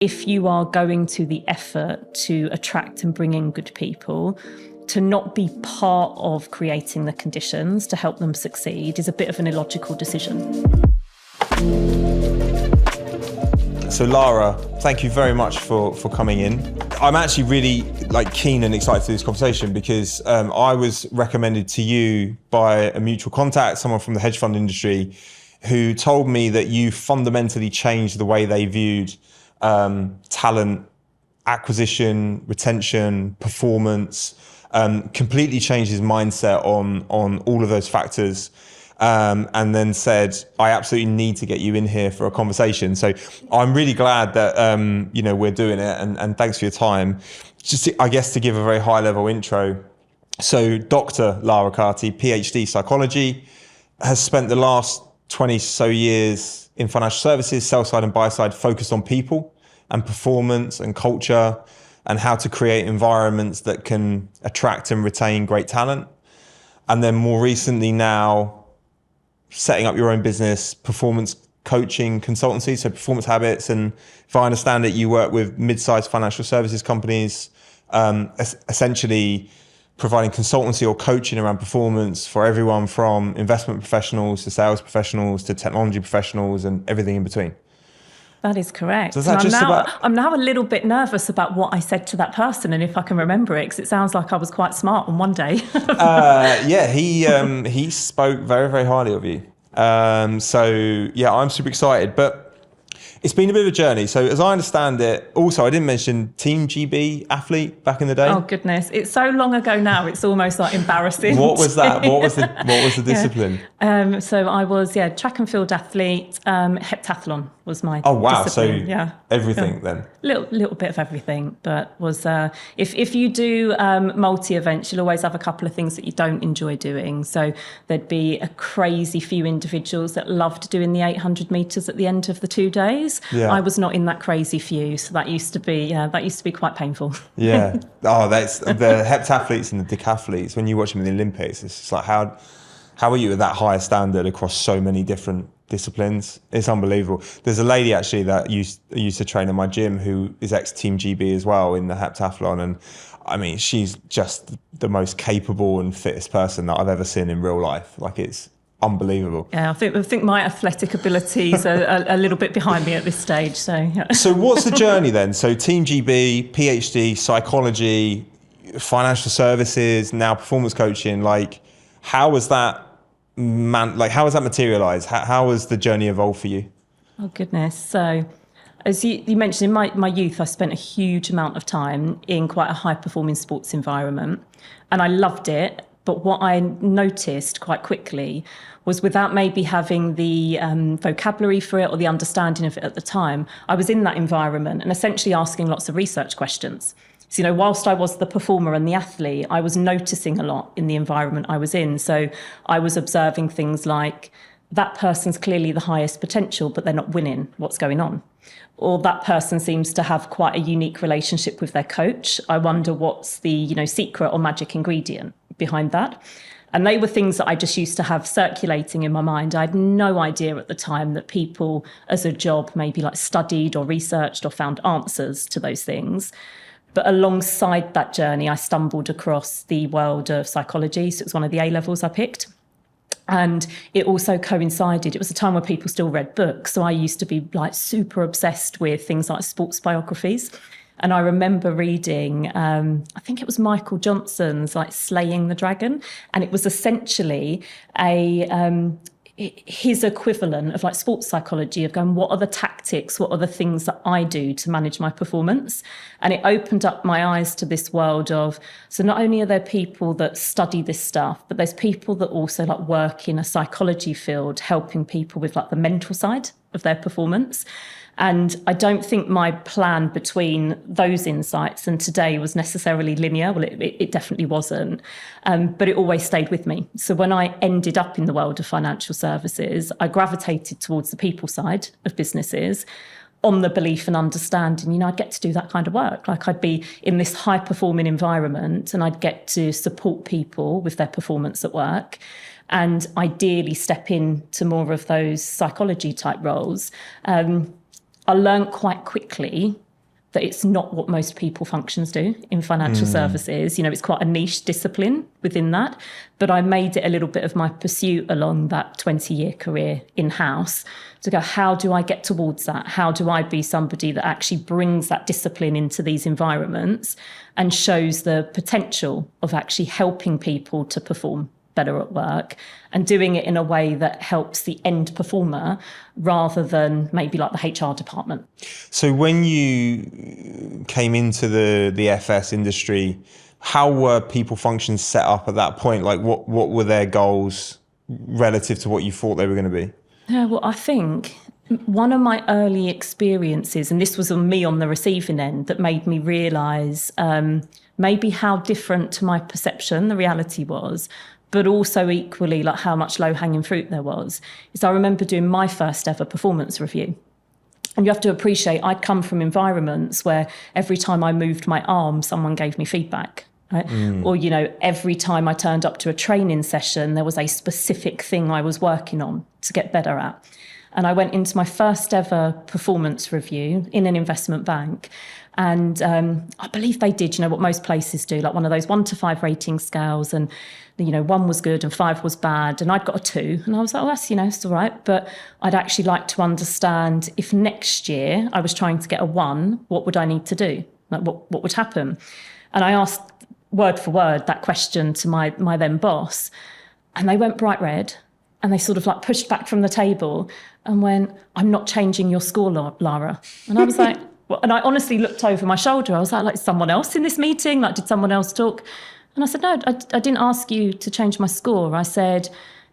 If you are going to the effort to attract and bring in good people, to not be part of creating the conditions to help them succeed is a bit of an illogical decision. So Lara, thank you very much for coming in. I'm actually really keen and excited to do this conversation because I was recommended to you by a mutual contact, someone from the hedge fund industry, who told me that you fundamentally changed the way they viewed talent acquisition, retention, performance, completely changed his mindset on all of those factors. And then said, I absolutely need to get you in here for a conversation. So I'm really glad that, we're doing it, and thanks for your time. Just, I guess, to give a very high level intro. So Dr. Lara Carty, PhD psychology, has spent the last 20 so years in financial services, sell side and buy side, focused on people and performance and culture and how to create environments that can attract and retain great talent. And then more recently now, setting up your own business, performance coaching consultancy, so performance habits. And if I understand it, you work with mid-sized financial services companies, essentially providing consultancy or coaching around performance for everyone from investment professionals to sales professionals to technology professionals and everything in between. That is correct. So I'm now a little bit nervous about what I said to that person and if I can remember it, because it sounds like I was quite smart on one day. He spoke very, very highly of you. I'm super excited. But it's been a bit of a journey. So as I understand it, also, I didn't mention Team GB athlete back in the day. Oh, goodness. It's so long ago now, it's almost embarrassing. What was that? What was the discipline? So I was, track and field athlete. Heptathlon was my Oh, wow. discipline. So everything then? Little bit of everything. But was if you do multi-events, you'll always have a couple of things that you don't enjoy doing. So there'd be a crazy few individuals that loved doing the 800 metres at the end of the 2 days. Yeah. I was not in that crazy few, so that used to be quite painful. Yeah. Oh, that's the heptathletes and the decathletes. When you watch them in the Olympics, it's just like how are you at that high standard across so many different disciplines? It's unbelievable. There's a lady actually that used to train in my gym who is ex-Team GB as well in the heptathlon, and I mean she's just the most capable and fittest person that I've ever seen in real life. It's unbelievable. Yeah, I think my athletic abilities are a little bit behind me at this stage. So, yeah. So what's the journey then? So Team GB, PhD, psychology, financial services, now performance coaching. How was that materialized? How has the journey evolved for you? Oh, goodness. So as you mentioned, in my youth, I spent a huge amount of time in quite a high-performing sports environment, and I loved it. But what I noticed quite quickly was, without maybe having the vocabulary for it or the understanding of it at the time, I was in that environment and essentially asking lots of research questions. So, whilst I was the performer and the athlete, I was noticing a lot in the environment I was in. So I was observing things like, that person's clearly the highest potential, but they're not winning. What's going on? Or that person seems to have quite a unique relationship with their coach. I wonder what's the secret or magic ingredient behind that. And they were things that I just used to have circulating in my mind. I had no idea at the time that people as a job maybe studied or researched or found answers to those things. But alongside that journey, I stumbled across the world of psychology. So it was one of the A-levels I picked. And it also coincided, it was a time where people still read books. So I used to be super obsessed with things like sports biographies. And I remember reading, I think it was Michael Johnson's Slaying the Dragon. And it was essentially his equivalent of sports psychology, of going, what are the tactics, what are the things that I do to manage my performance? And it opened up my eyes to this world of, so not only are there people that study this stuff, but there's people that also work in a psychology field, helping people with the mental side of their performance. And I don't think my plan between those insights and today was necessarily linear. Well, it definitely wasn't, but it always stayed with me. So when I ended up in the world of financial services, I gravitated towards the people side of businesses on the belief and understanding, I'd get to do that kind of work. I'd be in this high-performing environment and I'd get to support people with their performance at work, and ideally step into more of those psychology type roles. I learned quite quickly that it's not what most people functions do in financial services. You know, it's quite a niche discipline within that. But I made it a little bit of my pursuit along that 20-year career in-house to go, how do I get towards that? How do I be somebody that actually brings that discipline into these environments and shows the potential of actually helping people to perform better at work and doing it in a way that helps the end performer rather than maybe like the HR department. So when you came into the FS industry, how were people functions set up at that point? Like what were their goals relative to what you thought they were going to be? Yeah, well, I think one of my early experiences, and this was on me on the receiving end, that made me realise maybe how different to my perception the reality was, but also equally like how much low-hanging fruit there was, is I remember doing my first ever performance review. And you have to appreciate I'd come from environments where every time I moved my arm, someone gave me feedback. Right? Or, you know, every time I turned up to a training session, there was a specific thing I was working on to get better at. And I went into my first ever performance review in an investment bank. And I believe they did, you know, what most places do, like one of those 1 to 5 rating scales. And, you know, 1 was good and 5 was bad. And I'd got a 2. And I was like, oh, that's, you know, it's all right. But I'd actually like to understand if next year I was trying to get a 1, what would I need to do? Like what would happen? And I asked word for word that question to my then boss. And they went bright red. And they sort of like pushed back from the table and went, I'm not changing your score, Lara. And I was like, well, and I honestly looked over my shoulder. I was like, someone else in this meeting? Like, did someone else talk? And I said, no, I didn't ask you to change my score. I said,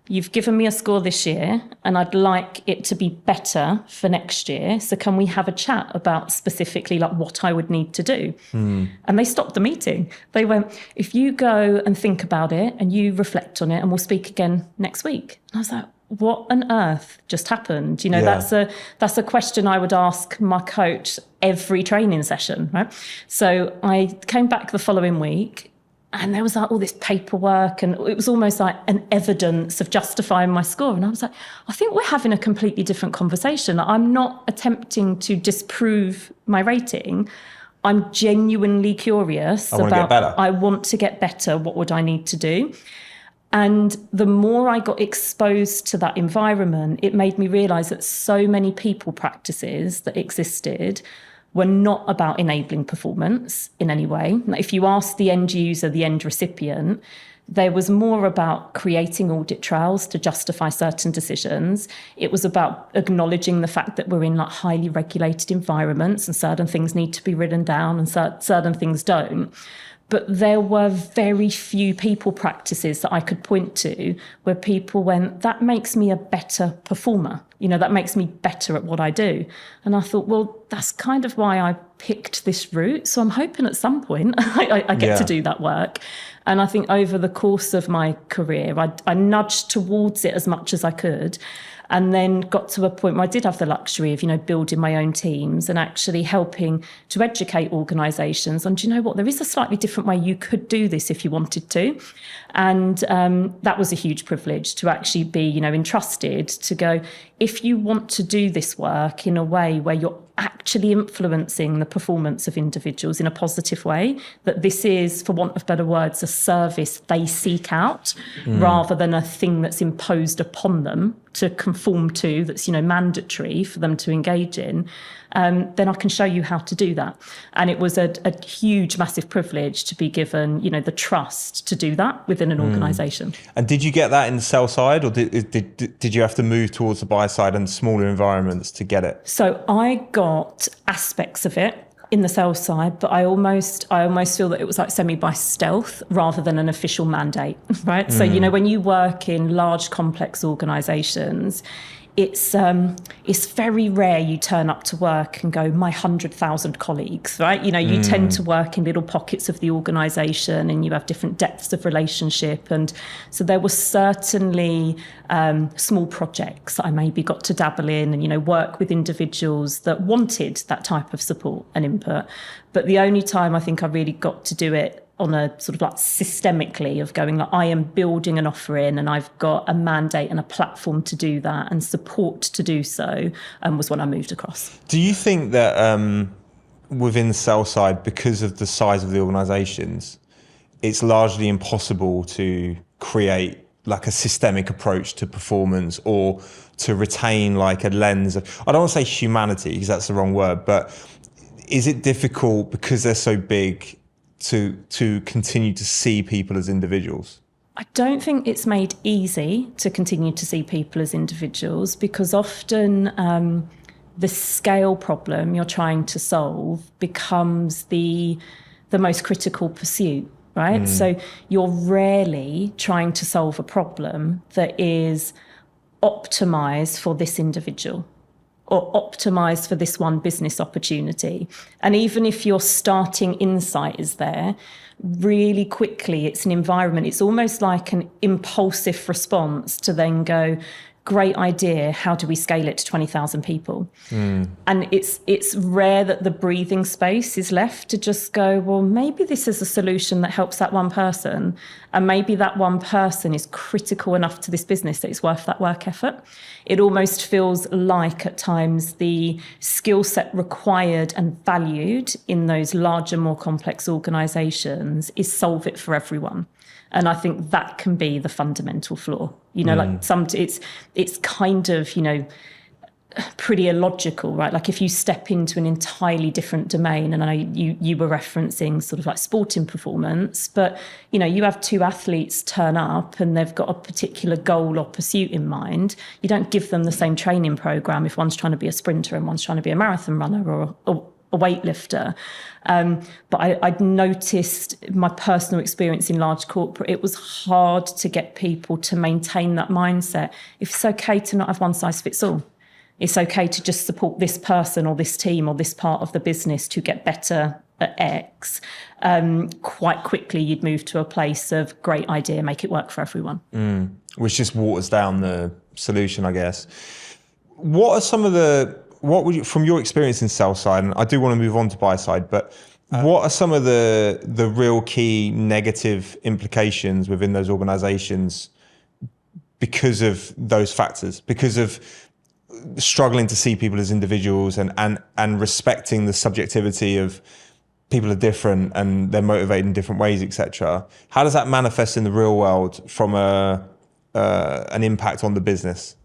you've given me a score this year and I'd like it to be better for next year. So can we have a chat about specifically like what I would need to do? And they stopped the meeting. They went, if you go and think about it and you reflect on it and we'll speak again next week. And I was like, what on earth just happened? You know, that's a question I would ask my coach every training session, right? So I came back the following week and there was like all this paperwork and it was almost like an evidence of justifying my score. And I was like, I think we're having a completely different conversation. I'm not attempting to disprove my rating. I'm genuinely curious about, I want to get better. What would I need to do? And the more I got exposed to that environment, it made me realise that so many people practices that existed were not about enabling performance in any way. If you ask the end user, the end recipient, there was more about creating audit trails to justify certain decisions. It was about acknowledging the fact that we're in like highly regulated environments and certain things need to be written down and certain things don't. But there were very few people practices that I could point to where people went, that makes me a better performer. You know, that makes me better at what I do. And I thought, well, that's kind of why I picked this route. So I'm hoping at some point I get to do that work. And I think over the course of my career, I nudged towards it as much as I could. And then got to a point where I did have the luxury of, you know, building my own teams and actually helping to educate organisations on, do you know what, there is a slightly different way you could do this if you wanted to. And that was a huge privilege to actually be, you know, entrusted to go, if you want to do this work in a way where you're actually influencing the performance of individuals in a positive way, that this is, for want of better words, a service they seek out rather than a thing that's imposed upon them to conform to, that's, you know, mandatory for them to engage in, then I can show you how to do that. And it was a huge, massive privilege to be given, you know, the trust to do that within an organisation. And did you get that in the sell side, or did you have to move towards the buy side and smaller environments to get it? So I got aspects of it in the sales side, but I almost feel that it was like semi by stealth rather than an official mandate, right? So, you know, when you work in large, complex organisations, it's very rare you turn up to work and go, my 100,000 colleagues, right? You know, you tend to work in little pockets of the organisation and you have different depths of relationship. And so there were certainly small projects that I maybe got to dabble in and, you know, work with individuals that wanted that type of support and input. But the only time I think I really got to do it on a sort of like systemically of going, like, I am building an offering and I've got a mandate and a platform to do that and support to do so, was when I moved across. Do you think that within sell side, because of the size of the organizations, it's largely impossible to create like a systemic approach to performance or to retain like a lens of, I don't want to say humanity because that's the wrong word, but is it difficult because they're so big to continue to see people as individuals? I don't think it's made easy to continue to see people as individuals, because often the scale problem you're trying to solve becomes the most critical pursuit, right? So you're rarely trying to solve a problem that is optimized for this individual or optimized for this one business opportunity. And even if your starting insight is there, really quickly it's an environment, it's almost like an impulsive response to then go, great idea, how do we scale it to 20,000 people? And it's rare that the breathing space is left to just go, well, maybe this is a solution that helps that one person, and maybe that one person is critical enough to this business that it's worth that work effort. It almost feels like at times the skill set required and valued in those larger, more complex organizations is solve it for everyone. And I think that can be the fundamental flaw. You know, like it's kind of, you know, pretty illogical, right? Like if you step into an entirely different domain, and I know you were referencing sort of like sporting performance, but, you know, you have two athletes turn up and they've got a particular goal or pursuit in mind. You don't give them the same training program if one's trying to be a sprinter and one's trying to be a marathon runner or a weightlifter. But I'd noticed my personal experience in large corporate, it was hard to get people to maintain that mindset. If it's okay to not have one size fits all, it's okay to just support this person or this team or this part of the business to get better at X. Quite quickly, you'd move to a place of great idea, make it work for everyone. Which just waters down the solution, I guess. What are some of what would you, from your experience in sell side, and I do want to move on to buy side, but what are some of the real key negative implications within those organizations because of those factors, because of struggling to see people as individuals and respecting the subjectivity of people are different and they're motivated in different ways, etc. How does that manifest in the real world from an impact on the business?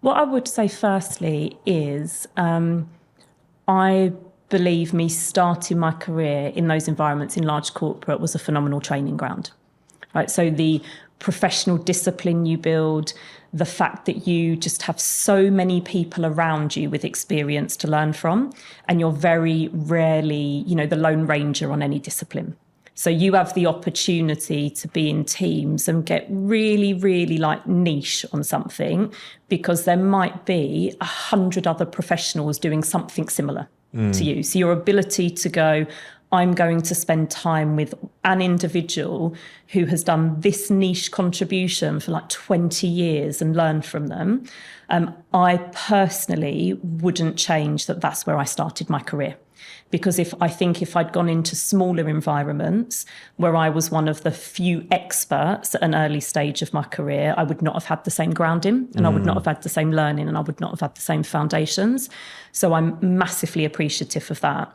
What I would say firstly is I believe me starting my career in those environments in large corporate was a phenomenal training ground, right? So the professional discipline you build, the fact that you just have so many people around you with experience to learn from, and you're very rarely, you know, the lone ranger on any discipline. So you have the opportunity to be in teams and get really, really like niche on something, because there might be 100 other professionals doing something similar to you. So your ability to go, I'm going to spend time with an individual who has done this niche contribution for like 20 years and learn from them. I personally wouldn't change that. That's where I started my career. Because if I'd gone into smaller environments where I was one of the few experts at an early stage of my career, I would not have had the same grounding, and I would not have had the same learning, and I would not have had the same foundations. So I'm massively appreciative of that.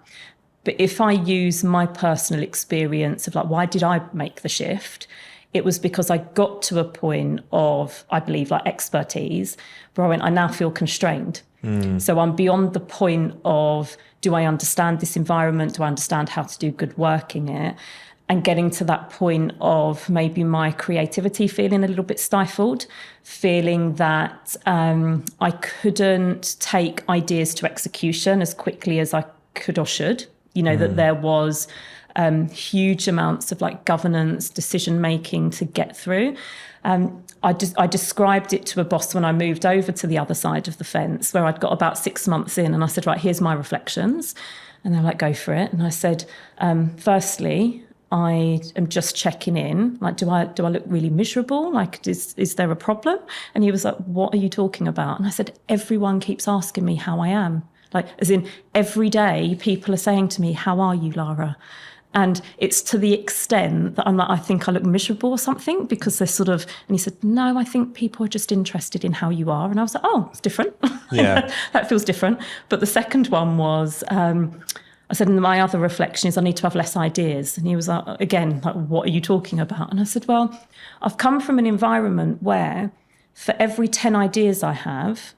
But if I use my personal experience of like, why did I make the shift? It was because I got to a point of, I believe, like expertise where I went, I now feel constrained. So I'm beyond the point of, do I understand this environment? Do I understand how to do good work in it? And getting to that point of maybe my creativity feeling a little bit stifled, feeling that I couldn't take ideas to execution as quickly as I could or should. You know, that there was huge amounts of like governance, decision making to get through. I described it to a boss when I moved over to the other side of the fence, where I'd got about 6 months in, and I said, right, here's my reflections. And they're like, go for it. And I said, firstly, I am just checking in. Like, do I look really miserable? Like, is there a problem? And he was like, what are you talking about? And I said, everyone keeps asking me how I am. Like, as in every day, people are saying to me, how are you, Lara? And it's to the extent that I'm like, I think I look miserable or something, because they're sort of, and he said, no, I think people are just interested in how you are. And I was like, oh, it's different. Yeah. That feels different. But the second one was, I said, and my other reflection is I need to have less ideas. And he was like, again, like, what are you talking about? And I said, well, I've come from an environment where for every 10 ideas I have,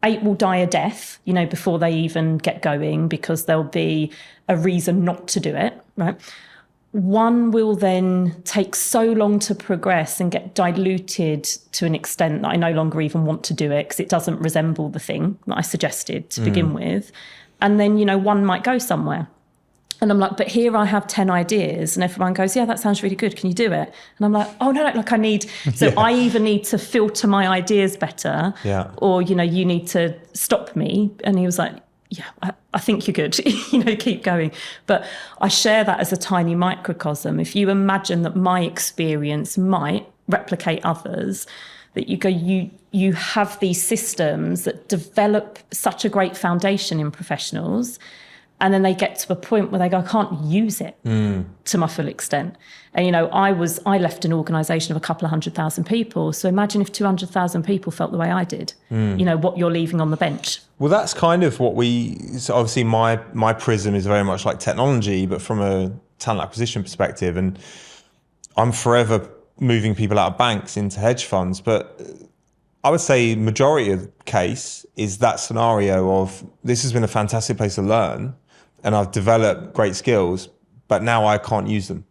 8 will die a death, before they even get going, because there'll be a reason not to do it, right? 1 will then take so long to progress and get diluted to an extent that I no longer even want to do it because it doesn't resemble the thing that I suggested to begin with. And then, 1 might go somewhere. And I'm like, but here I have 10 ideas. And everyone goes, yeah, that sounds really good. Can you do it? And I'm like, oh, no, like I need. So I either need to filter my ideas better or, you need to stop me. And he was like, yeah, I think you're good, keep going. But I share that as a tiny microcosm. If you imagine that my experience might replicate others, that you have these systems that develop such a great foundation in professionals, and then they get to a point where they go, I can't use it to my full extent. And, I left an organisation of a couple of 100,000 people. So imagine if 200,000 people felt the way I did, what you're leaving on the bench. Well, that's kind of what so obviously my prism is very much like technology, but from a talent acquisition perspective. And I'm forever moving people out of banks into hedge funds. But I would say majority of the case is that scenario of this has been a fantastic place to learn and I've developed great skills, but now I can't use them.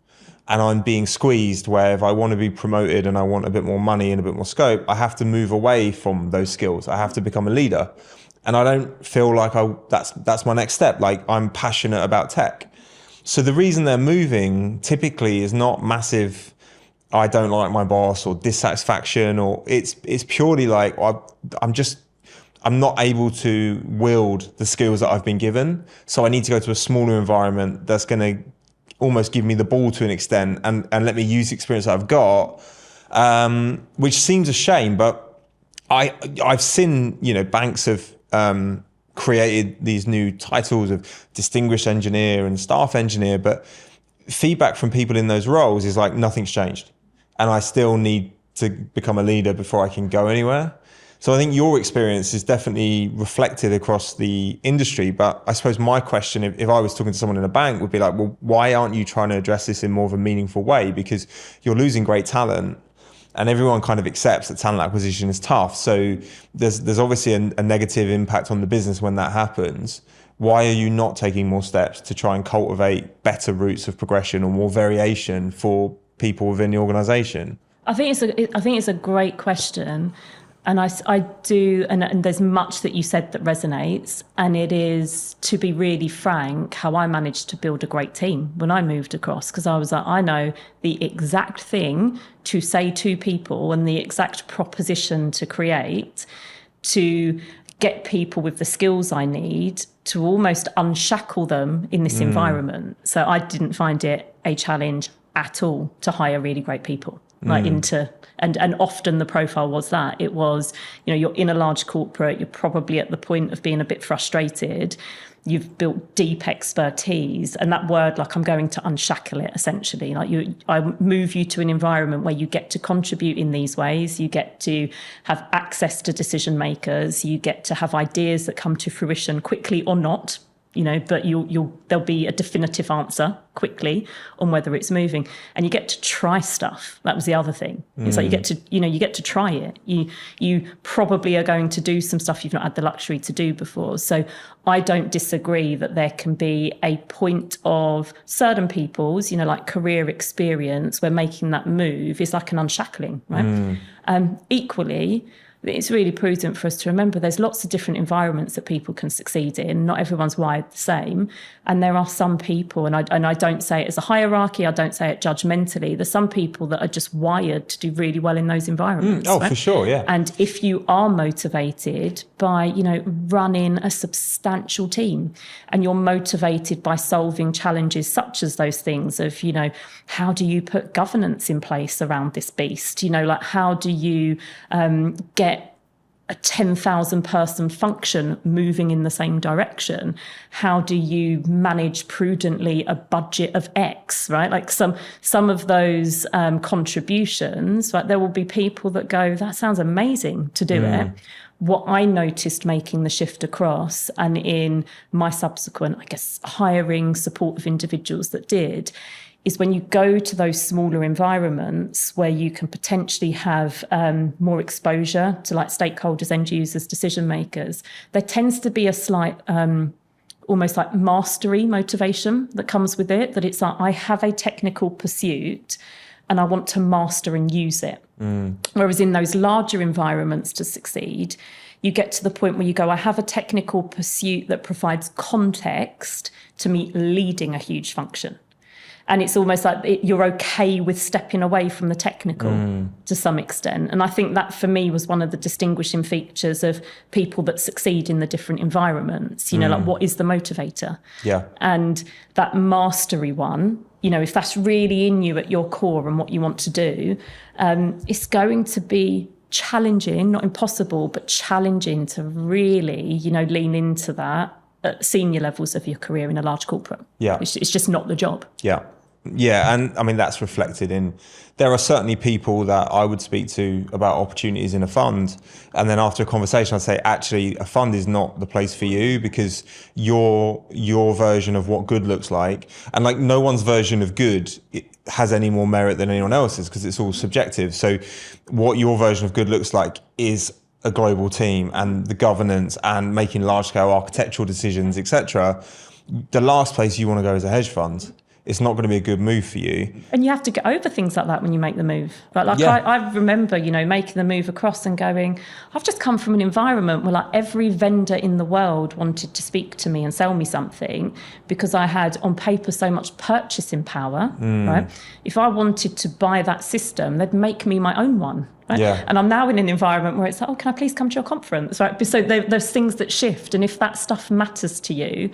And I'm being squeezed where if I want to be promoted and I want a bit more money and a bit more scope, I have to move away from those skills. I have to become a leader. And I don't feel like that's my next step. Like I'm passionate about tech. So the reason they're moving typically is not massive, I don't like my boss or dissatisfaction, or it's purely like I'm not able to wield the skills that I've been given. So I need to go to a smaller environment that's going to almost give me the ball to an extent and let me use the experience that I've got, which seems a shame. But I've seen, banks have created these new titles of distinguished engineer and staff engineer, but feedback from people in those roles is like nothing's changed. And I still need to become a leader before I can go anywhere. So I think your experience is definitely reflected across the industry. But I suppose my question, if I was talking to someone in a bank, would be like, well, why aren't you trying to address this in more of a meaningful way? Because you're losing great talent and everyone kind of accepts that talent acquisition is tough. So there's obviously a negative impact on the business when that happens. Why are you not taking more steps to try and cultivate better routes of progression or more variation for people within the organization? I think it's a great question. And I do, and there's much that you said that resonates. And it is, to be really frank, how I managed to build a great team when I moved across. Because I was like, I know the exact thing to say to people and the exact proposition to create to get people with the skills I need to almost unshackle them in this environment. So I didn't find it a challenge at all to hire really great people. And often the profile was that. It was, you're in a large corporate, you're probably at the point of being a bit frustrated. You've built deep expertise, and that word, like, I'm going to unshackle it, essentially. I move you to an environment where you get to contribute in these ways. You get to have access to decision makers. You get to have ideas that come to fruition quickly or not. But there'll be a definitive answer quickly on whether it's moving, and you get to try stuff. That was the other thing. It's like you get to try it. You probably are going to do some stuff you've not had the luxury to do before. So I don't disagree that there can be a point of certain people's, like career experience, where making that move is like an unshackling, right? Equally, it's really prudent for us to remember there's lots of different environments that people can succeed in. Not everyone's wired the same. And there are some people, and I don't say it as a hierarchy, I don't say it judgmentally, there's some people that are just wired to do really well in those environments. Right? For sure, yeah. And if you are motivated by, running a substantial team, and you're motivated by solving challenges such as those things of, how do you put governance in place around this beast? How do you get a 10,000 person function moving in the same direction? How do you manage prudently a budget of X, right? Like some of those contributions, right? There will be people that go, that sounds amazing to do it. what I noticed making the shift across, and in my subsequent, I guess, hiring support of individuals that did, is when you go to those smaller environments where you can potentially have more exposure to like stakeholders, end users, decision makers, there tends to be a slight almost like mastery motivation that comes with it, that it's like, I have a technical pursuit and I want to master and use it. Whereas in those larger environments, to succeed, you get to the point where you go, I have a technical pursuit that provides context to me leading a huge function. And it's almost like you're okay with stepping away from the technical to some extent. And I think that for me was one of the distinguishing features of people that succeed in the different environments. You know, like, what is the motivator? Yeah. And that mastery one, you know, if that's really in you at your core and what you want to do, it's going to be challenging, not impossible, but challenging to really, you know, lean into that at senior levels of your career in a large corporate. Yeah. It's just not the job. Yeah. Yeah. And I mean, that's reflected in, there are certainly people that I would speak to about opportunities in a fund. And then after a conversation, I'd say, actually, a fund is not the place for you, because your version of what good looks like, and like no one's version of good has any more merit than anyone else's, because it's all subjective. So what your version of good looks like is a global team and the governance and making large scale architectural decisions, etc. The last place you want to go is a hedge fund. It's not going to be a good move for you. And you have to get over things like that when you make the move. Like Yeah. I remember, you know, making the move across and going, I've just come from an environment where like every vendor in the world wanted to speak to me and sell me something, because I had on paper so much purchasing power, right? If I wanted to buy that system, they'd make me my own one. Right? Yeah. And I'm now in an environment where it's like, oh, can I please come to your conference? Right? So there's things that shift. And if that stuff matters to you,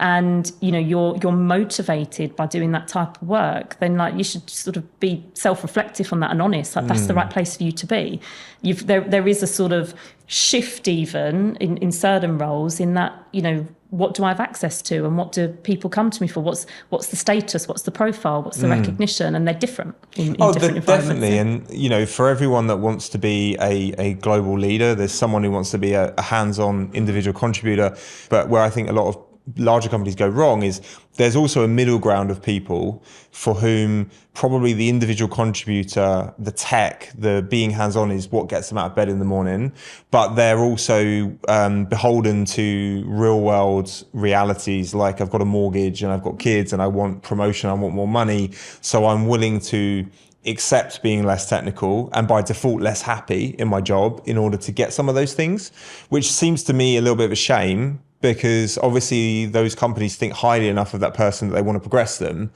and you know you're motivated by doing that type of work, then like you should sort of be self-reflective on that and honest. Like that's the right place for you to be. There is a sort of shift even in certain roles in that, you know, what do I have access to and what do people come to me for? What's the status? What's the profile? What's the recognition? And they're different in different environments. Definitely. And, you know, for everyone that wants to be a global leader, there's someone who wants to be a hands-on individual contributor. But where I think a lot of larger companies go wrong is there's also a middle ground of people for whom probably the individual contributor, the tech, the being hands-on is what gets them out of bed in the morning, but they're also beholden to real world realities, like I've got a mortgage and I've got kids and I want promotion, I want more money, so I'm willing to accept being less technical and by default less happy in my job in order to get some of those things, which seems to me a little bit of a shame, because obviously those companies think highly enough of that person that they want to progress them.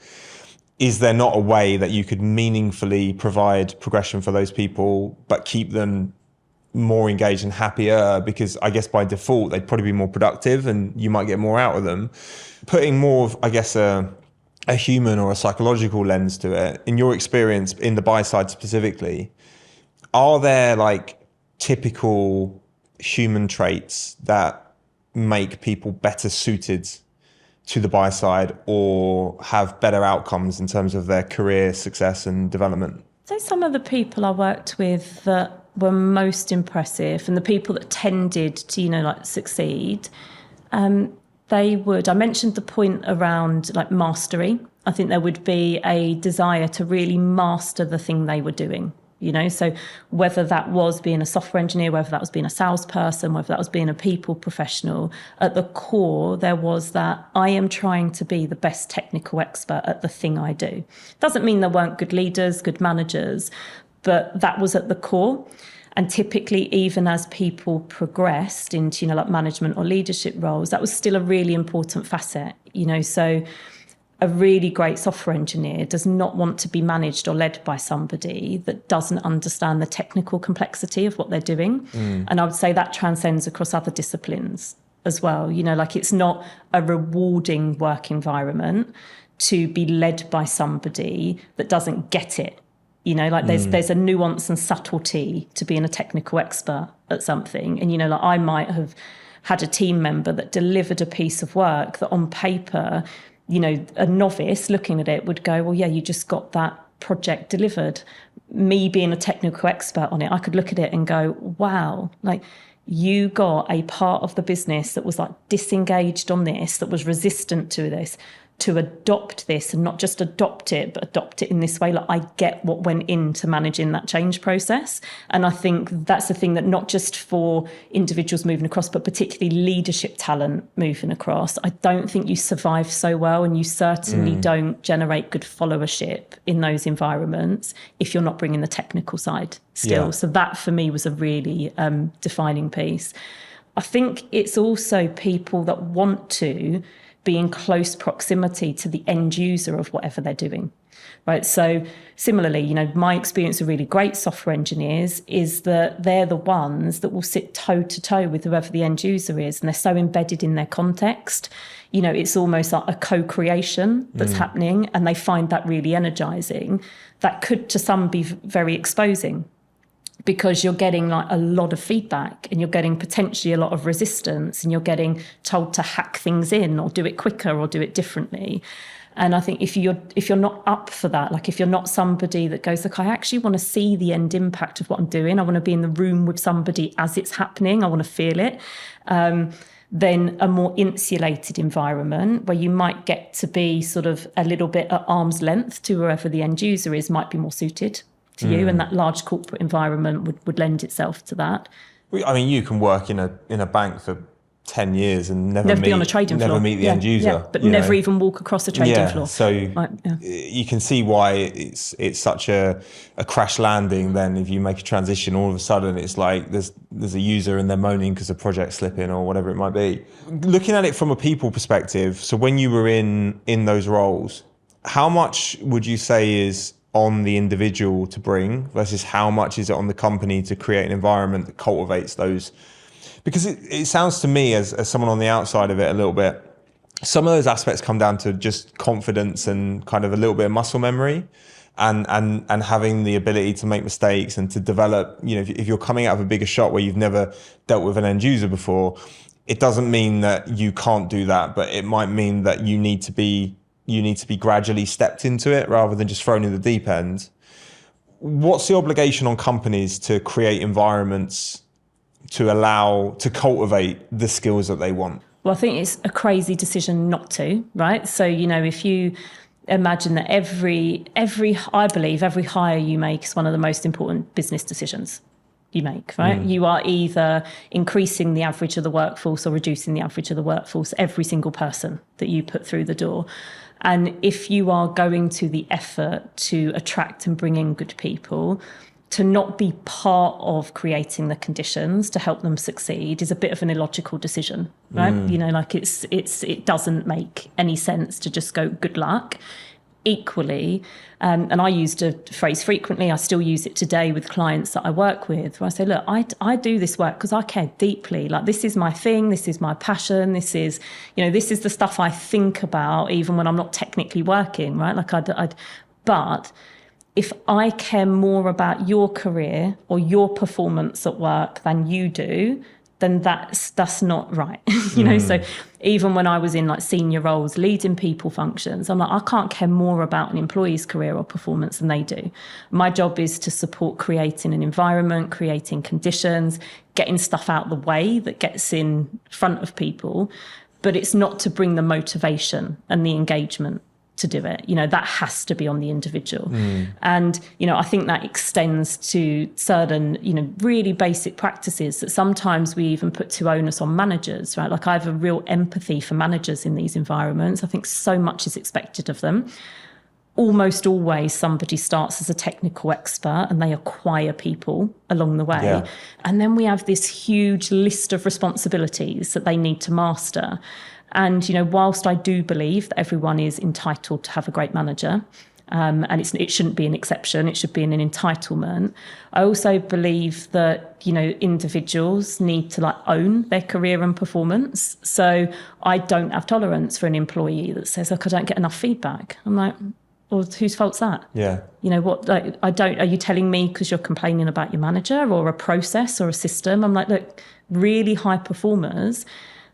Is there not a way that you could meaningfully provide progression for those people, but keep them more engaged and happier? Because I guess by default, they'd probably be more productive and you might get more out of them. Putting more of, I guess, a human or a psychological lens to it, in your experience in the buy side specifically, are there like typical human traits that make people better suited to the buy side or have better outcomes in terms of their career success and development? So some of the people I worked with that were most impressive and the people that tended to, you know, like succeed, I mentioned the point around like mastery. I think there would be a desire to really master the thing they were doing. You know, so whether that was being a software engineer, whether that was being a salesperson, whether that was being a people professional, at the core, there was that I am trying to be the best technical expert at the thing I do. Doesn't mean there weren't good leaders, good managers, but that was at the core. And typically, even as people progressed into, you know, like management or leadership roles, that was still a really important facet, you know, so a really great software engineer does not want to be managed or led by somebody that doesn't understand the technical complexity of what they're doing. And I would say that transcends across other disciplines as well. You know, like it's not a rewarding work environment to be led by somebody that doesn't get it. You know, like there's a nuance and subtlety to being a technical expert at something. And, you know, like I might have had a team member that delivered a piece of work that on paper, you know, a novice looking at it would go, well, yeah, you just got that project delivered. Me being a technical expert on it, I could look at it and go, wow, like you got a part of the business that was like disengaged on this, that was resistant to this, to adopt this, and not just adopt it, but adopt it in this way. Like, I get what went into managing that change process. And I think that's the thing, that not just for individuals moving across, but particularly leadership talent moving across, I don't think you survive so well, and you certainly don't generate good followership in those environments if you're not bringing the technical side still. Yeah. So that for me was a really defining piece. I think it's also people that want to be in close proximity to the end user of whatever they're doing, right? So similarly, you know, my experience with really great software engineers is that they're the ones that will sit toe to toe with whoever the end user is, and they're so embedded in their context. You know, it's almost like a co-creation that's happening, and they find that really energizing. That could to some be very exposing, because you're getting like a lot of feedback, and you're getting potentially a lot of resistance, and you're getting told to hack things in or do it quicker or do it differently. And I think if you're not up for that, like if you're not somebody that goes, look, I actually want to see the end impact of what I'm doing, I want to be in the room with somebody as it's happening, I want to feel it, then a more insulated environment where you might get to be sort of a little bit at arm's length to whoever the end user is might be more suited to you, and that large corporate environment would lend itself to that. I mean, you can work in a bank for 10 years and never be on a trading floor. Never meet the end user. But never even walk across a trading floor. So you can see why it's such a crash landing then if you make a transition. All of a sudden it's like there's a user and they're moaning because the project's slipping or whatever it might be. Looking at it from a people perspective, so when you were in those roles, how much would you say is on the individual to bring versus how much is it on the company to create an environment that cultivates those? Because it sounds to me, as someone on the outside of it a little bit, some of those aspects come down to just confidence and kind of a little bit of muscle memory and having the ability to make mistakes and to develop, you know, if you're coming out of a bigger shot where you've never dealt with an end user before, it doesn't mean that you can't do that, but it might mean that you need to be gradually stepped into it rather than just thrown in the deep end. What's the obligation on companies to create environments to cultivate the skills that they want? Well, I think it's a crazy decision not to, right? So, you know, if you imagine that I believe every hire you make is one of the most important business decisions you make, right? You are either increasing the average of the workforce or reducing the average of the workforce, every single person that you put through the door. And if you are going to the effort to attract and bring in good people, to not be part of creating the conditions to help them succeed is a bit of an illogical decision, right? You know, like it doesn't make any sense to just go, good luck. Equally, and I used a phrase frequently, I still use it today with clients that I work with, where I say, look, I do this work because I care deeply. Like, this is my thing, this is my passion, this is the stuff I think about even when I'm not technically working, right? Like but if I care more about your career or your performance at work than you do, then that's not right. So even when I was in like senior roles, leading people functions, I'm like, I can't care more about an employee's career or performance than they do. My job is to support creating an environment, creating conditions, getting stuff out the way that gets in front of people, but it's not to bring the motivation and the engagement to do it. That has to be on the individual. And, I think that extends to certain, really basic practices that sometimes we even put too onus on managers, right? Like, I have a real empathy for managers in these environments. I think so much is expected of them. Almost always somebody starts as a technical expert and they acquire people along the way. Yeah. And then we have this huge list of responsibilities that they need to master. And, whilst I do believe that everyone is entitled to have a great manager, and it shouldn't be an exception, it should be an entitlement, I also believe that, individuals need to own their career and performance. So I don't have tolerance for an employee that says, look, I don't get enough feedback. I'm like, well, whose fault's that? Yeah. Are you telling me because you're complaining about your manager or a process or a system? I'm like, look, really high performers,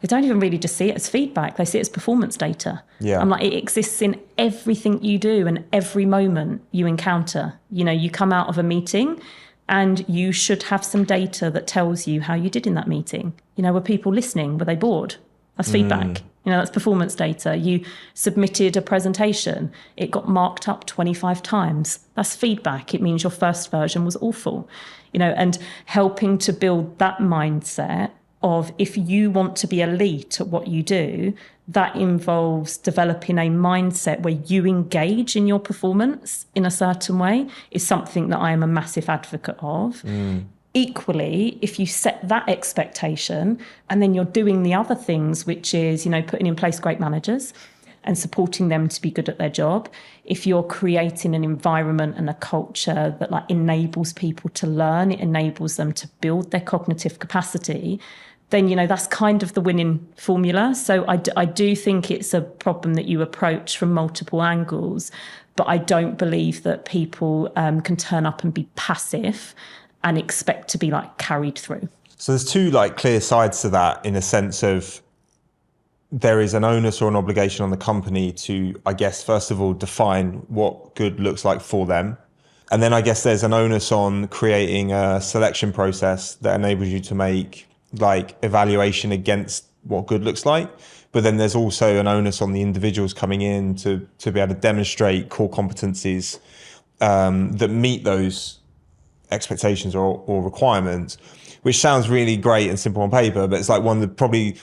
they don't even really just see it as feedback. They see it as performance data. Yeah. I'm like, it exists in everything you do and every moment you encounter. You come out of a meeting And you should have some data that tells you how you did in that meeting. Were people listening? Were they bored? That's feedback. That's performance data. You submitted a presentation. It got marked up 25 times. That's feedback. It means your first version was awful. And helping to build that mindset of, if you want to be elite at what you do, that involves developing a mindset where you engage in your performance in a certain way, is something that I am a massive advocate of. Equally, if you set that expectation and then you're doing the other things, which is, putting in place great managers and supporting them to be good at their job, if you're creating an environment and a culture that enables people to learn, it enables them to build their cognitive capacity, then, that's kind of the winning formula. So I do think it's a problem that you approach from multiple angles, but I don't believe that people can turn up and be passive and expect to be carried through. So there's two clear sides to that, in a sense of, there is an onus or an obligation on the company to, I guess, first of all, define what good looks like for them. And then I guess there's an onus on creating a selection process that enables you to make evaluation against what good looks like. But then there's also an onus on the individuals coming in to be able to demonstrate core competencies that meet those expectations or requirements, which sounds really great and simple on paper, but it's one of the probably,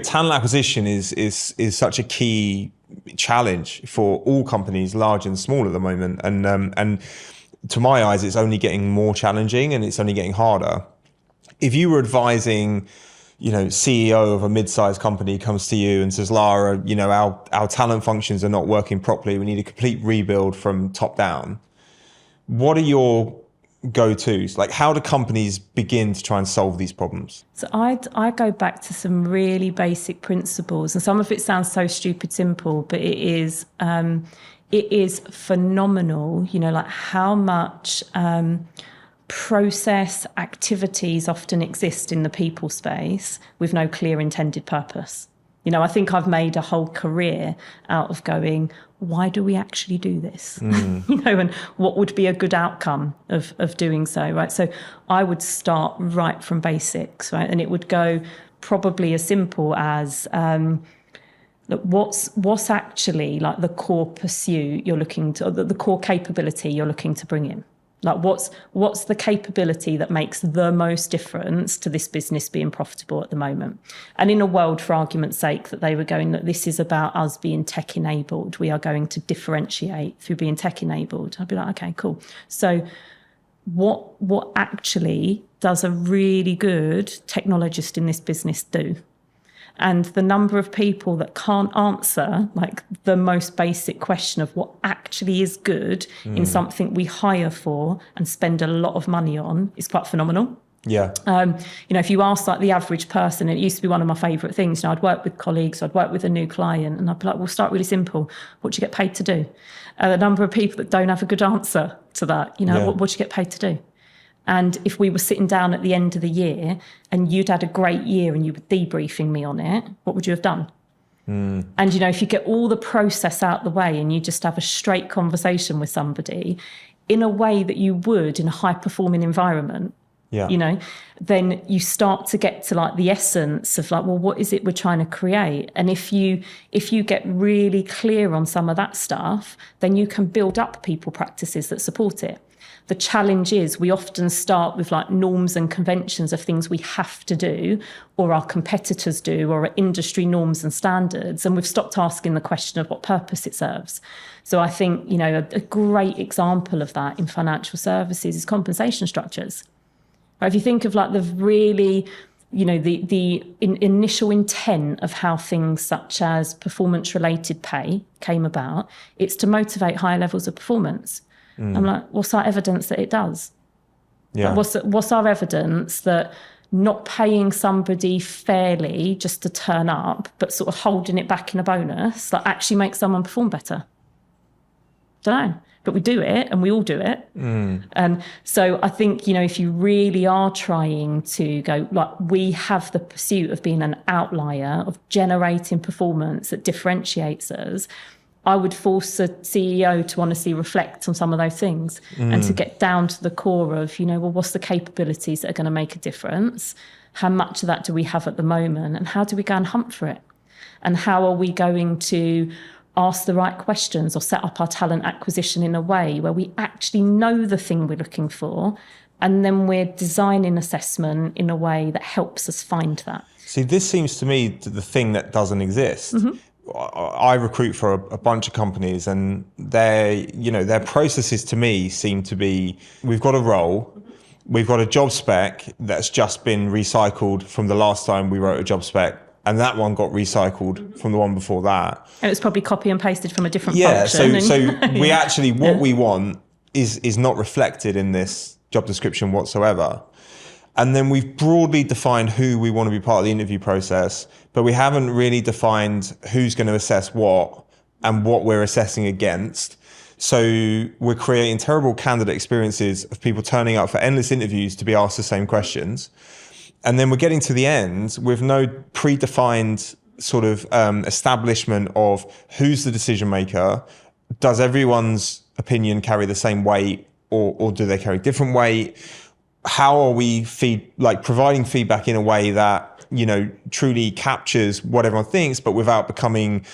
talent acquisition is such a key challenge for all companies, large and small at the moment. And to my eyes, it's only getting more challenging and it's only getting harder. If you were advising, CEO of a mid-sized company comes to you and says, Lara, our talent functions are not working properly. We need a complete rebuild from top down. What are your go-tos? How do companies begin to try and solve these problems? So I go back to some really basic principles, and some of it sounds so stupid simple, but it is phenomenal, how much process activities often exist in the people space with no clear intended purpose. I think I've made a whole career out of going, why do we actually do this? And what would be a good outcome of doing so, right? So I would start right from basics, right? And it would go probably as simple as, what's actually the core pursuit you're looking to, the core capability you're looking to bring in? What's the capability that makes the most difference to this business being profitable at the moment? And in a world, for argument's sake, that they were going, that this is about us being tech enabled, we are going to differentiate through being tech enabled. I'd be okay, cool. So what actually does a really good technologist in this business do? And the number of people that can't answer the most basic question of what actually is good in something we hire for and spend a lot of money on is quite phenomenal. Yeah. If you ask the average person, it used to be one of my favourite things. I'd work with colleagues, I'd work with a new client, and I'd be we'll start really simple. What do you get paid to do? The number of people that don't have a good answer to that, what do you get paid to do? And if we were sitting down at the end of the year and you'd had a great year and you were debriefing me on it, what would you have done? And, if you get all the process out the way and you just have a straight conversation with somebody in a way that you would in a high-performing environment, then you start to get to the essence of what is it we're trying to create? And if you get really clear on some of that stuff, then you can build up people practices that support it. The challenge is we often start with norms and conventions of things we have to do, or our competitors do, or industry norms and standards, and we've stopped asking the question of what purpose it serves. So I think, a great example of that in financial services is compensation structures. If you think of the really, the initial intent of how things such as performance-related pay came about, it's to motivate higher levels of performance. I'm what's our evidence that it does? Yeah. What's our evidence that not paying somebody fairly just to turn up, but sort of holding it back in a bonus, actually makes someone perform better? Don't know. But we do it, and we all do it. And so I think, if you really are trying to go, we have the pursuit of being an outlier, of generating performance that differentiates us, I would force a CEO to honestly reflect on some of those things and to get down to the core of, what's the capabilities that are going to make a difference? How much of that do we have at the moment? And how do we go and hunt for it? And how are we going to ask the right questions or set up our talent acquisition in a way where we actually know the thing we're looking for, and then we're designing assessment in a way that helps us find that? See, this seems to me the thing that doesn't exist. I recruit for a bunch of companies, and their processes to me seem to be, we've got a role, we've got a job spec that's just been recycled from the last time we wrote a job spec, and that one got recycled from the one before that. And it's probably copy and pasted from a different function. So we actually, what we want is not reflected in this job description whatsoever. And then we've broadly defined who we want to be part of the interview process, but we haven't really defined who's going to assess what and what we're assessing against. So we're creating terrible candidate experiences of people turning up for endless interviews to be asked the same questions. And then we're getting to the end with no predefined sort of establishment of who's the decision maker. Does everyone's opinion carry the same weight, or do they carry different weight? How are we providing feedback in a way that, truly captures what everyone thinks, but without becoming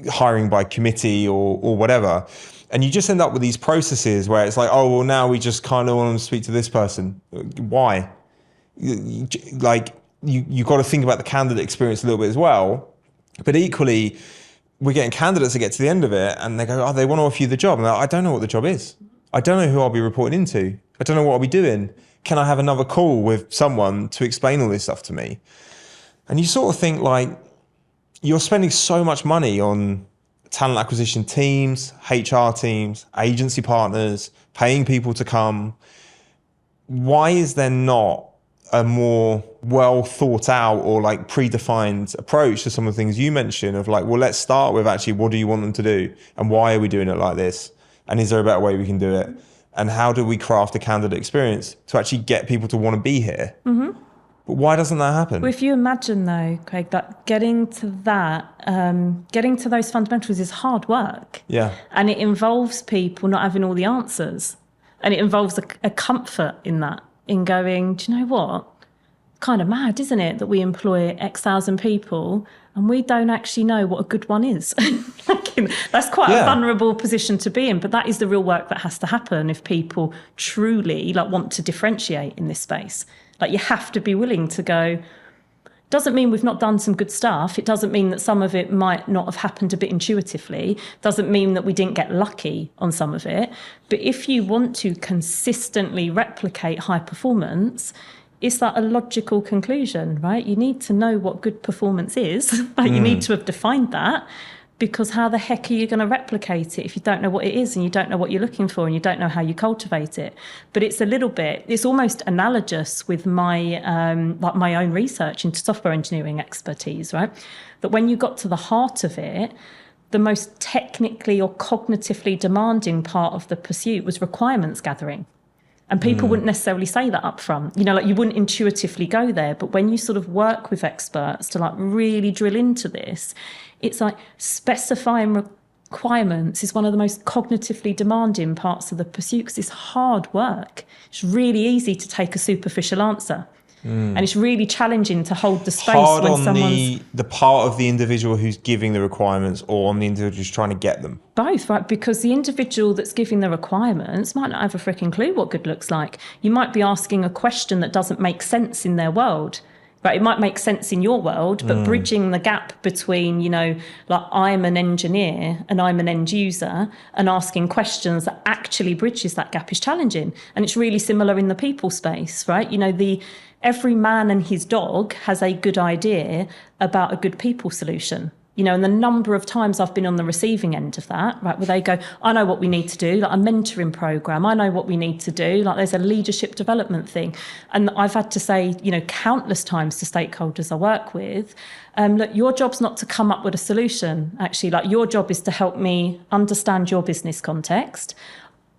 hiring by committee or whatever? And you just end up with these processes where it's like, oh, well, now we just kind of want to speak to this person. Why? You got to think about the candidate experience a little bit as well. But equally, we're getting candidates that get to the end of it and they go, oh, they want to offer you the job. And they're like, I don't know what the job is. I don't know who I'll be reporting into. I don't know what I'll be doing. Can I have another call with someone to explain all this stuff to me? And you sort of think you're spending so much money on talent acquisition teams, HR teams, agency partners, paying people to come. Why is there not a more well thought out or predefined approach to some of the things you mentioned of let's start with actually, what do you want them to do? And why are we doing it like this? And is there a better way we can do it? And how do we craft a candidate experience to actually get people to want to be here? Mm-hmm. But why doesn't that happen? Well, if you imagine though, Craig, that getting to those fundamentals is hard work. Yeah. And it involves people not having all the answers. And it involves a comfort in that, in going, do you know what? Kind of mad, isn't it, that we employ X thousand people and we don't actually know what a good one is? That's quite a vulnerable position to be in, but that is the real work that has to happen if people truly want to differentiate in this space. You have to be willing to go, doesn't mean we've not done some good stuff. It doesn't mean that some of it might not have happened a bit intuitively. Doesn't mean that we didn't get lucky on some of it. But if you want to consistently replicate high performance, it's a logical conclusion, right? You need to know what good performance is. You need to have defined that, because how the heck are you going to replicate it if you don't know what it is and you don't know what you're looking for and you don't know how you cultivate it? But it's almost analogous with my my own research into software engineering expertise, right? That when you got to the heart of it, the most technically or cognitively demanding part of the pursuit was requirements gathering. And people wouldn't necessarily say that up front. You wouldn't intuitively go there. But when you sort of work with experts to really drill into this, it's specifying requirements is one of the most cognitively demanding parts of the pursuit, because it's hard work. It's really easy to take a superficial answer. And it's really challenging to hold the space hard when on someone's... the part of the individual who's giving the requirements, or on the individual who's trying to get them? Both, right? Because the individual that's giving the requirements might not have a freaking clue what good looks like. You might be asking a question that doesn't make sense in their world. Right, it might make sense in your world, but bridging the gap between, I'm an engineer and I'm an end user, and asking questions that actually bridges that gap is challenging. And it's really similar in the people space, right? Every man and his dog has a good idea about a good people solution. And the number of times I've been on the receiving end of that, right, where they go, I know what we need to do, a mentoring program. I know what we need to do. There's a leadership development thing. And I've had to say, countless times to stakeholders I work with, look, your job's not to come up with a solution. Actually, your job is to help me understand your business context.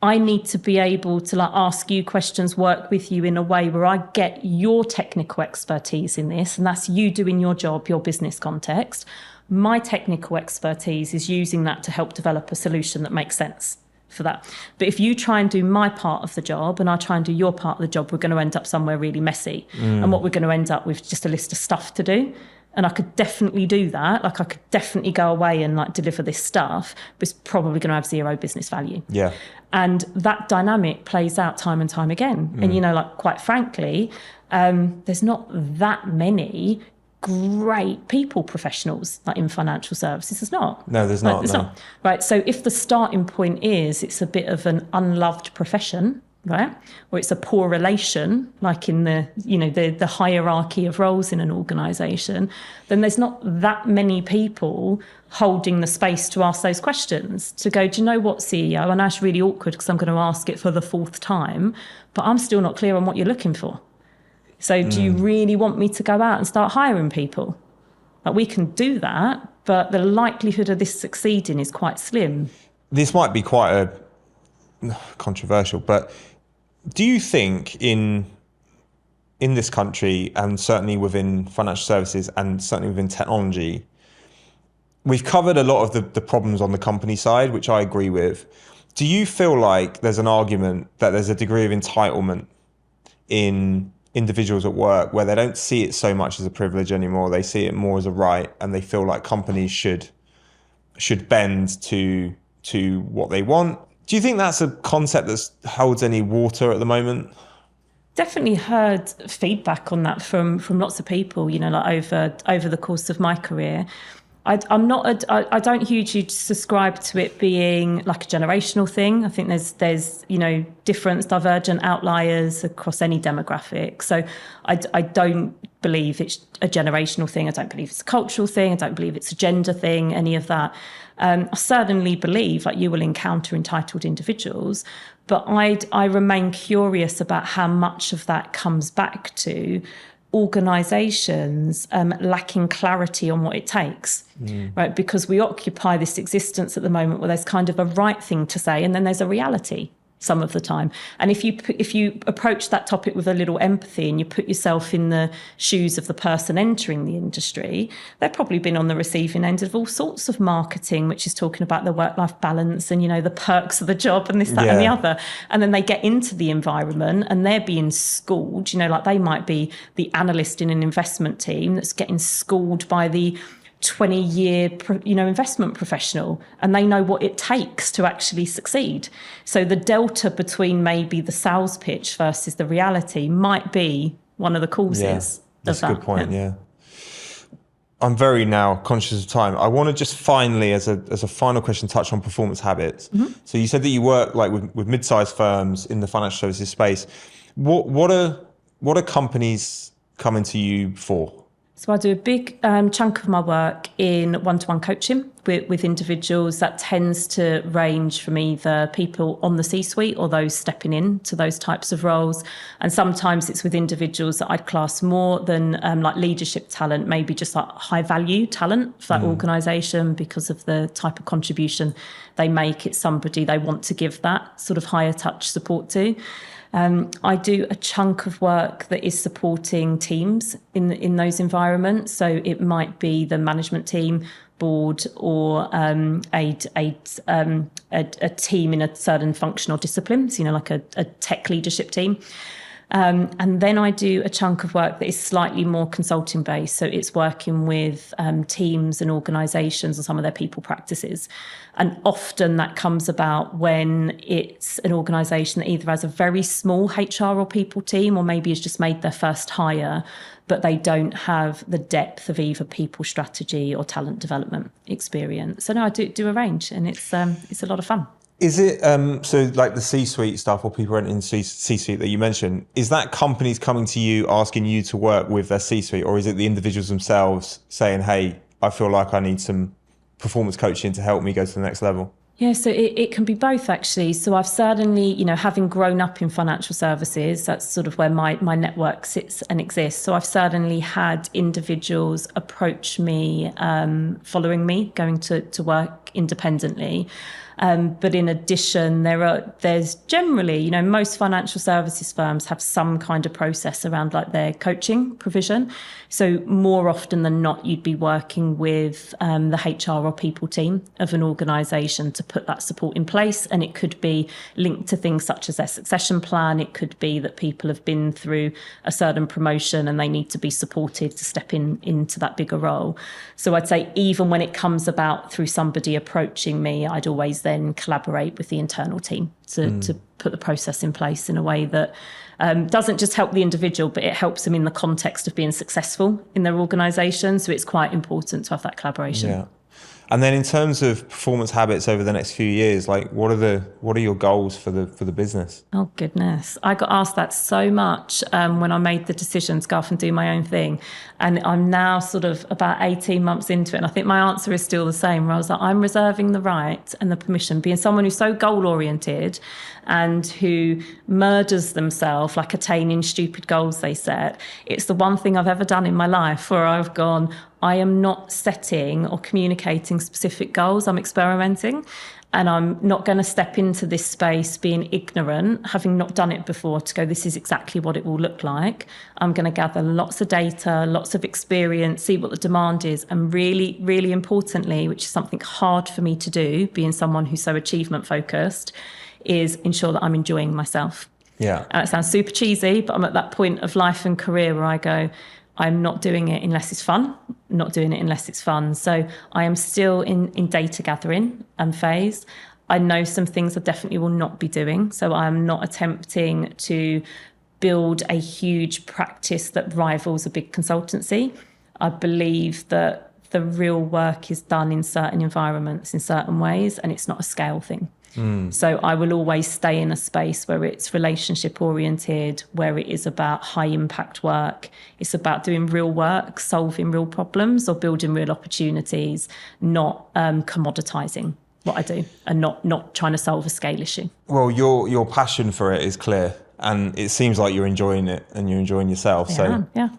I need to be able to ask you questions, work with you in a way where I get your technical expertise in this, and that's you doing your job, your business context. My technical expertise is using that to help develop a solution that makes sense for that. But if you try and do my part of the job and I try and do your part of the job, we're going to end up somewhere really messy. And what we're going to end up with is just a list of stuff to do. And I could definitely do that. Like I could definitely go away and like deliver this stuff, but it's probably going to have zero business value. Yeah. And that dynamic plays out time and time again. And, you know, like quite frankly, there's not that many great people professionals like in financial services. There's not. No, there's not. No. Not. Right. So if the starting point is it's a bit of an unloved profession, right, or it's a poor relation, like in the, you know, the hierarchy of roles in an organisation, then there's not that many people holding the space to ask those questions, to go, do you know what, CEO? And that's really awkward because I'm going to ask it for the 4th time, but I'm still not clear on what you're looking for. So do you really want me to go out and start hiring people? Like we can do that, but the likelihood of this succeeding is quite slim. This might be quite a controversial, but do you think in this country, and certainly within financial services and certainly within technology, we've covered a lot of the problems on the company side, which I agree with. Do you feel like there's an argument that there's a degree of entitlement in individuals at work where they don't see it so much as a privilege anymore, they see it more as a right, and they feel like companies should bend to what they want? Do you think that's a concept that holds any water at the moment? Definitely heard feedback on that from lots of people, you know, like over the course of my career. I don't hugely subscribe to it being like a generational thing. I think there's you know, different divergent outliers across any demographic. So I don't believe it's a generational thing. I don't believe it's a cultural thing. I don't believe it's a gender thing, any of that. I certainly believe like you will encounter entitled individuals, but I remain curious about how much of that comes back to organisations lacking clarity on what it takes, right? Because we occupy this existence at the moment where there's kind of a right thing to say and then there's a reality some of the time. And if you approach that topic with a little empathy and you put yourself in the shoes of the person entering the industry, they've probably been on the receiving end of all sorts of marketing, which is talking about the work-life balance and, you know, the perks of the job and this, that, and the other. And then they get into the environment and they're being schooled, you know, like they might be the analyst in an investment team that's getting schooled by the 20-year, you know, investment professional, and they know what it takes to actually succeed. So the delta between maybe the sales pitch versus the reality might be one of the causes. Yeah, that's a good point. Yeah. I'm very now conscious of time. I want to just finally, as a final question, touch on performance habits. Mm-hmm. So you said that you work like with mid-sized firms in the financial services space. What are companies coming to you for? So I do a big chunk of my work in one-to-one coaching with individuals. That tends to range from either people on the C-suite or those stepping into those types of roles. And sometimes it's with individuals that I'd class more than like leadership talent, maybe just like high value talent for that organisation because of the type of contribution they make. It's somebody they want to give that sort of higher touch support to. I do a chunk of work that is supporting teams in those environments. So it might be the management team, board, or a team in a certain functional discipline. So, you know, like a tech leadership team. And then I do a chunk of work that is slightly more consulting based. So it's working with teams and organisations on some of their people practices. And often that comes about when it's an organisation that either has a very small HR or people team, or maybe has just made their first hire, but they don't have the depth of either people strategy or talent development experience. So no, I do a range, and it's a lot of fun. Is it, so like the C-suite stuff or people in C-suite that you mentioned, is that companies coming to you asking you to work with their C-suite, or is it the individuals themselves saying, hey, I feel like I need some performance coaching to help me go to the next level? Yeah, so it can be both, actually. So I've certainly, you know, having grown up in financial services, that's sort of where my network sits and exists. So I've certainly had individuals approach me, following me, going to work independently. But in addition, there's generally, most financial services firms have some kind of process around like their coaching provision. So more often than not, you'd be working with the HR or people team of an organisation to put that support in place. And it could be linked to things such as their succession plan. It could be that people have been through a certain promotion and they need to be supported to step into that bigger role. So I'd say even when it comes about through somebody approaching me, I'd always then collaborate with the internal team to put the process in place in a way that doesn't just help the individual, but it helps them in the context of being successful in their organisation. So it's quite important to have that collaboration. Yeah. And then in terms of performance habits over the next few years, like what are your goals for the business? Oh goodness, I got asked that so much when I made the decision to go off and do my own thing, and I'm now sort of about 18 months into it, and I think my answer is still the same. Where I was like, I'm reserving the right and the permission, being someone who's so goal oriented and who murders themselves like attaining stupid goals they set. It's the one thing I've ever done in my life where I've gone, I am not setting or communicating specific goals. I'm experimenting, and I'm not going to step into this space being ignorant, having not done it before, to go, this is exactly what it will look like. I'm going to gather lots of data, lots of experience, see what the demand is. And really, really importantly, which is something hard for me to do, being someone who's so achievement focused, is ensure that I'm enjoying myself. Yeah. And it sounds super cheesy, but I'm at that point of life and career where I go, I'm not doing it unless it's fun, not doing it unless it's fun. So I am still in data gathering phase. I know some things I definitely will not be doing. So I'm not attempting to build a huge practice that rivals a big consultancy. I believe that the real work is done in certain environments, in certain ways, and it's not a scale thing. So I will always stay in a space where it's relationship oriented, where it is about high impact work. It's about doing real work, solving real problems or building real opportunities, not commoditizing what I do and not trying to solve a scale issue. Well, your passion for it is clear, and it seems like you're enjoying it and you're enjoying yourself. Yeah.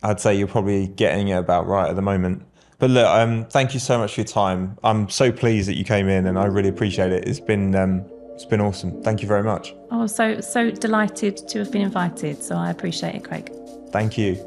I'd say you're probably getting it about right at the moment. But look, thank you so much for your time. I'm so pleased that you came in, and I really appreciate it. It's been awesome. Thank you very much. Oh, so delighted to have been invited. So I appreciate it, Craig. Thank you.